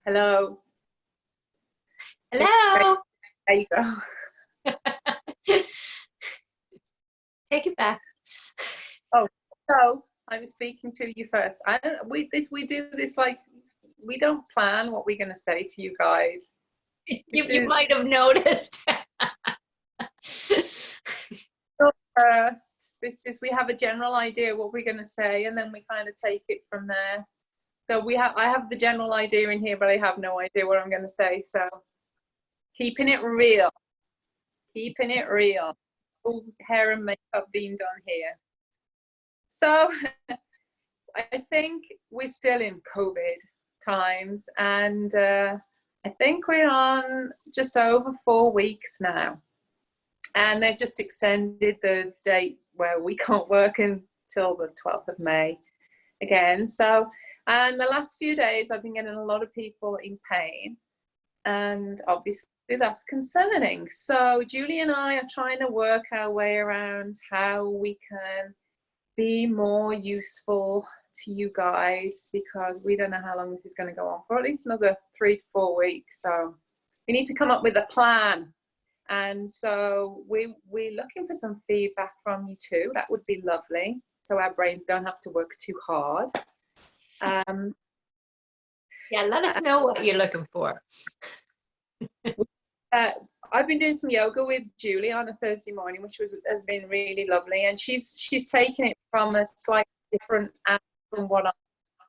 Hello. Hello. There you go. Take it back. Oh, so I was speaking to you first. We do this like we don't plan what we're going to say to you guys. You might have noticed. First. We have a general idea what we're going to say, and then we kind of take it from there. So I have the general idea in here, but I have no idea what I'm going to say. So keeping it real. Keeping it real. All hair and makeup being done here. So I think we're still in COVID times, and I think we're on just over 4 weeks now. And they've just extended the date where we can't work until the 12th of May again. So, and the last few days I've been getting a lot of people in pain, and obviously that's concerning. So Julie and I are trying to work our way around how we can be more useful to you guys, because we don't know how long this is going to go on for, at least another 3 to 4 weeks. So we need to come up with a plan. And so we're looking for some feedback from you too. That would be lovely, so our brains don't have to work too hard. Yeah, let us know what you're looking for. I've been doing some yoga with Julie on a Thursday morning, which has been really lovely, and she's taken it from a slightly different angle than what I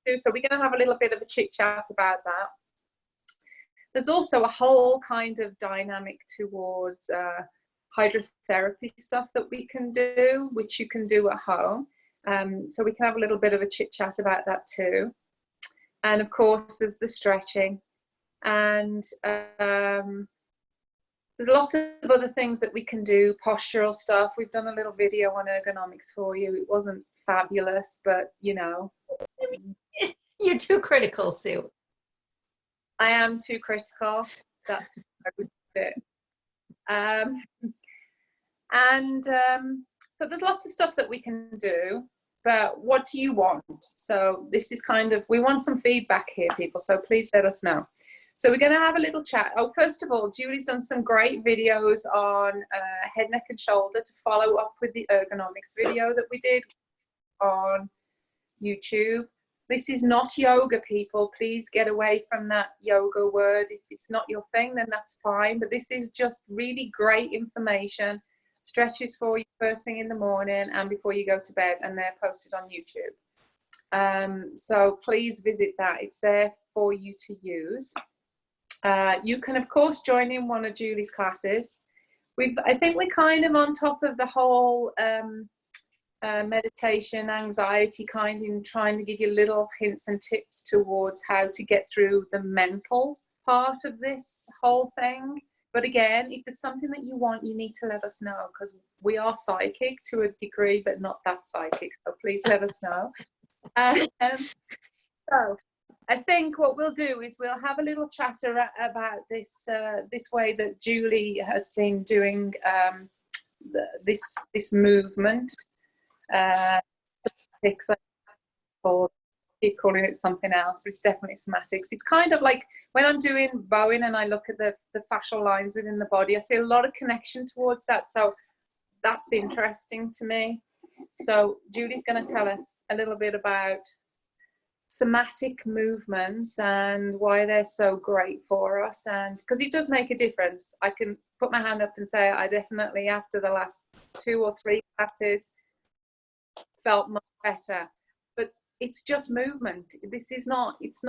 do. So we're going to have a little bit of a chit chat about that. There's also a whole kind of dynamic towards hydrotherapy stuff that we can do, which you can do at home. So we can have a little bit of a chit chat about that too. And of course, there's the stretching, and there's lots of other things that we can do, postural stuff. We've done a little video on ergonomics for you. It wasn't fabulous, but you know. You're too critical, Sue. I am too critical. That's it. So there's lots of stuff that we can do, but what do you want? So this is kind of, we want some feedback here, people, so please let us know. So we're going to have a little chat. Oh, first of all, Julie's done some great videos on head, neck and shoulder to follow up with the ergonomics video that we did on YouTube. This is not yoga, people. Please get away from that yoga word. If it's not your thing, then that's fine. But this is just really great information. Stretches for you first thing in the morning and before you go to bed, and they're posted on YouTube. So please visit that. It's there for you to use. You can, of course, join in one of Julie's classes. I think we're kind of on top of the whole meditation, anxiety kind of trying to give you little hints and tips towards how to get through the mental part of this whole thing. But again, if there's something that you want, you need to let us know, because we are psychic to a degree, but not that psychic. So please let us know. So I think what we'll do is we'll have a little chatter about this way that Julie has been doing this movement. I keep calling it something else, but it's definitely somatics. It's kind of like when I'm doing Bowen and I look at the fascial lines within the body, I see a lot of connection towards that. So that's interesting to me. So Julie's going to tell us a little bit about somatic movements and why they're so great for us, and because it does make a difference. I can put my hand up and say I definitely, after the last 2 or 3 classes, felt much better. But it's just movement. This is not, it's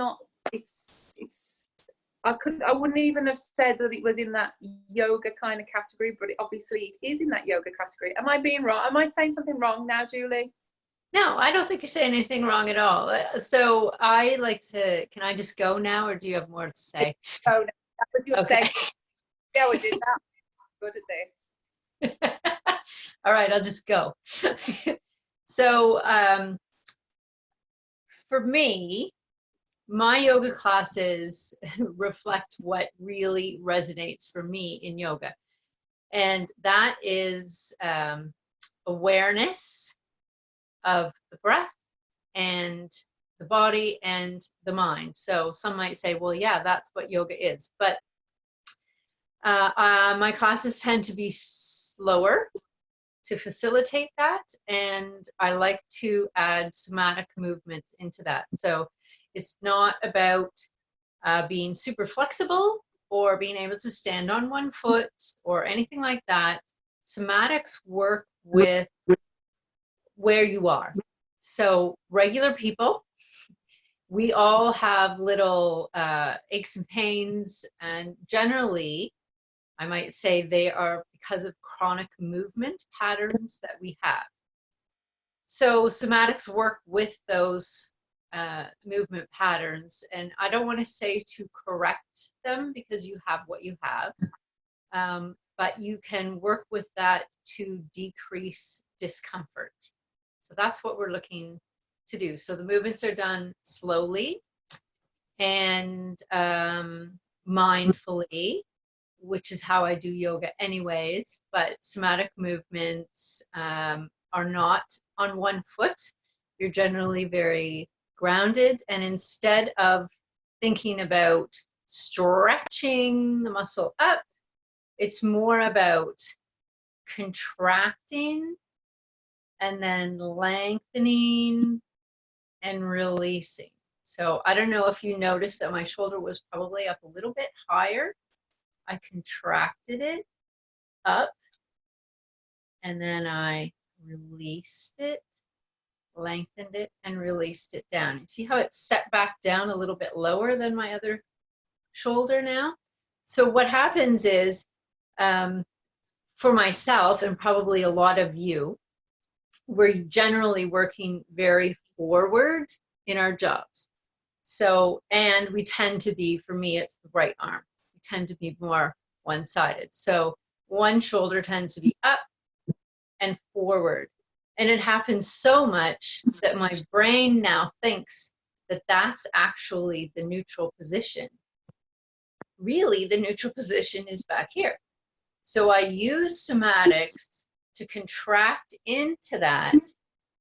I wouldn't even have said that it was in that yoga kind of category, but obviously it is in that yoga category. Am I being wrong? Am I saying something wrong now, Julie? No, I don't think you're saying anything wrong at all. So I like to, can I just go now, or do you have more to say? Oh, no, that was your okay. segment. Yeah, we did that. Good at this. All right, I'll just go. So for me, my yoga classes reflect what really resonates for me in yoga. And that is awareness of the breath and the body and the mind. So some might say, well, yeah, that's what yoga is. But my classes tend to be slower to facilitate that. And I like to add somatic movements into that. So it's not about being super flexible or being able to stand on one foot or anything like that. Somatics work with where you are. So regular people, we all have little aches and pains, and generally, I might say they are because of chronic movement patterns that we have. So somatics work with those movement patterns, and I don't want to say to correct them because you have what you have, but you can work with that to decrease discomfort. So that's what we're looking to do. So the movements are done slowly and mindfully, which is how I do yoga anyways, but somatic movements are not on one foot. You're generally very grounded, and instead of thinking about stretching the muscle up, it's more about contracting and then lengthening and releasing. So I don't know if you noticed that my shoulder was probably up a little bit higher. I contracted it up and then I released it, lengthened it, and released it down. You see how it's set back down a little bit lower than my other shoulder now? So what happens is, for myself and probably a lot of you, we're generally working very forward in our jobs. So, and we tend to be, for me, it's the right arm. We tend to be more one-sided. So one shoulder tends to be up and forward. And it happens so much that my brain now thinks that that's actually the neutral position. Really, the neutral position is back here. So I use somatics to contract into that,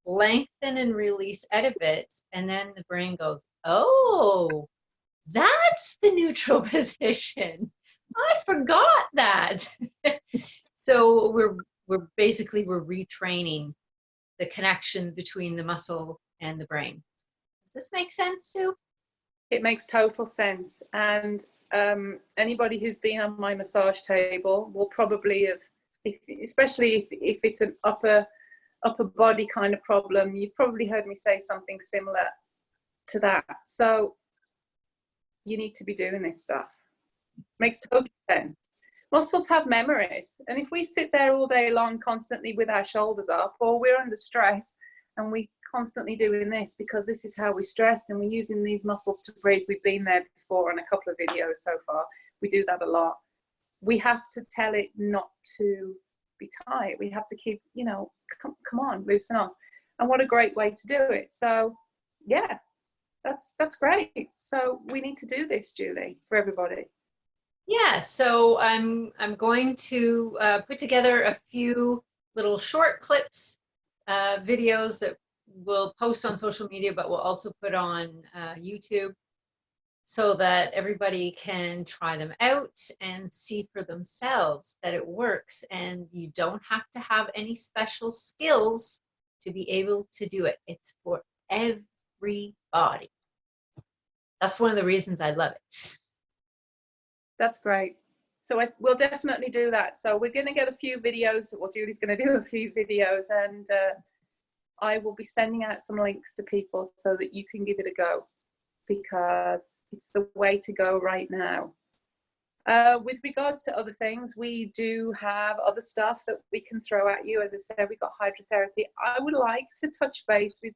lengthen and release out of it, and then the brain goes, oh, that's the neutral position. I forgot that. So we're retraining the connection between the muscle and the brain. Does this make sense, Sue? It makes total sense. And anybody who's been on my massage table will probably have, especially if it's an upper body kind of problem, you've probably heard me say something similar to that. So you need to be doing this stuff. Makes total sense. Muscles have memories, and if we sit there all day long constantly with our shoulders up, or we're under stress and we constantly doing this because this is how we're stressed and we're using these muscles to breathe. We've been there before on a couple of videos so far. We do that a lot. We have to tell it not to be tight. We have to keep, come on, loosen up. And what a great way to do it. So yeah, that's great. So we need to do this, Julie, for everybody. Yeah, so I'm going to put together a few little short clips, videos that we'll post on social media, but we'll also put on YouTube so that everybody can try them out and see for themselves that it works. And you don't have to have any special skills to be able to do it. It's for everybody. That's one of the reasons I love it. That's great. So we'll definitely do that. So we're going to get a few videos. Well, Julie's going to do a few videos, and I will be sending out some links to people so that you can give it a go, because it's the way to go right now. With regards to other things, we do have other stuff that we can throw at you. As I said, we've got hydrotherapy. I would like to touch base with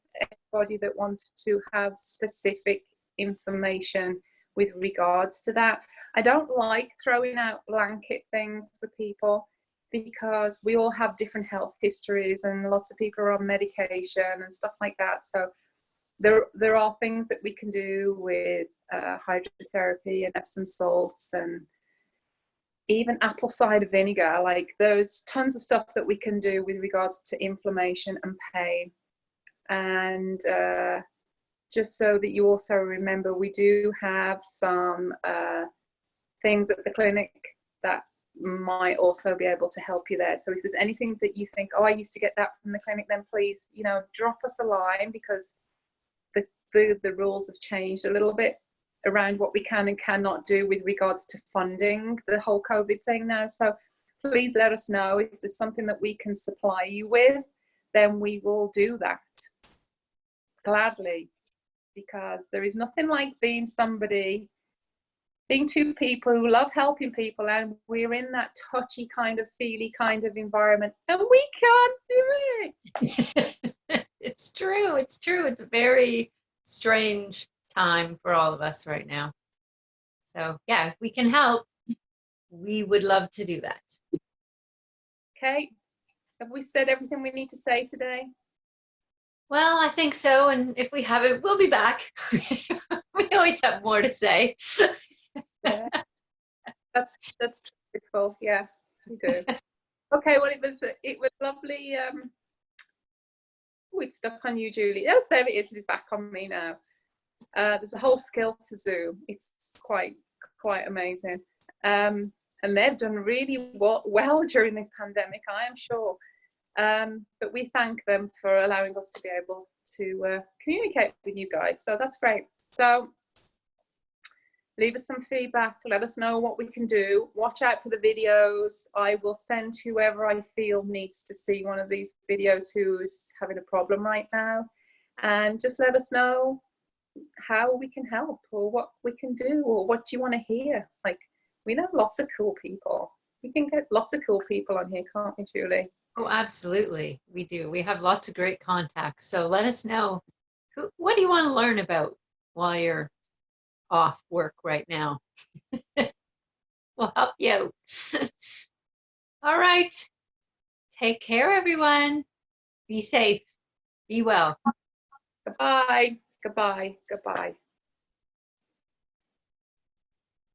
anybody that wants to have specific information with regards to that. I don't like throwing out blanket things for people because we all have different health histories and lots of people are on medication and stuff like that. So there are things that we can do with hydrotherapy and Epsom salts and even apple cider vinegar. Like, there's tons of stuff that we can do with regards to inflammation and pain. And just so that you also remember, we do have some things at the clinic that might also be able to help you there. So if there's anything that you think, oh, I used to get that from the clinic, then please, you know, drop us a line, because the rules have changed a little bit around what we can and cannot do with regards to funding the whole COVID thing now. So please let us know if there's something that we can supply you with, then we will do that gladly, because there is nothing like being two people who love helping people, and we're in that touchy kind of feely kind of environment, and we can't do it. It's true. It's true. It's a very strange time for all of us right now. So yeah, if we can help, we would love to do that. Okay, have we said everything we need to say today? Well, I think so, and if we haven't, we'll be back. We always have more to say. Yeah. That's truthful. Yeah, we do. Okay, well, it was lovely. Oh, it's stuck on you, Julie. Yes, there it is. It's back on me now. There's a whole skill to Zoom. It's quite amazing. And they've done really well during this pandemic, I am sure. But we thank them for allowing us to be able to communicate with you guys. So that's great. So leave us some feedback. Let us know what we can do. Watch out for the videos. I will send whoever I feel needs to see one of these videos who's having a problem right now. And just let us know how we can help, or what we can do, or what you want to hear. Like, we know lots of cool people. We can get lots of cool people on here, can't we, Julie? Oh, absolutely. We do. We have lots of great contacts. So let us know, what do you want to learn about while you're off work right now? We'll help you out. All right. Take care, everyone. Be safe. Be well. Goodbye. Goodbye. Goodbye.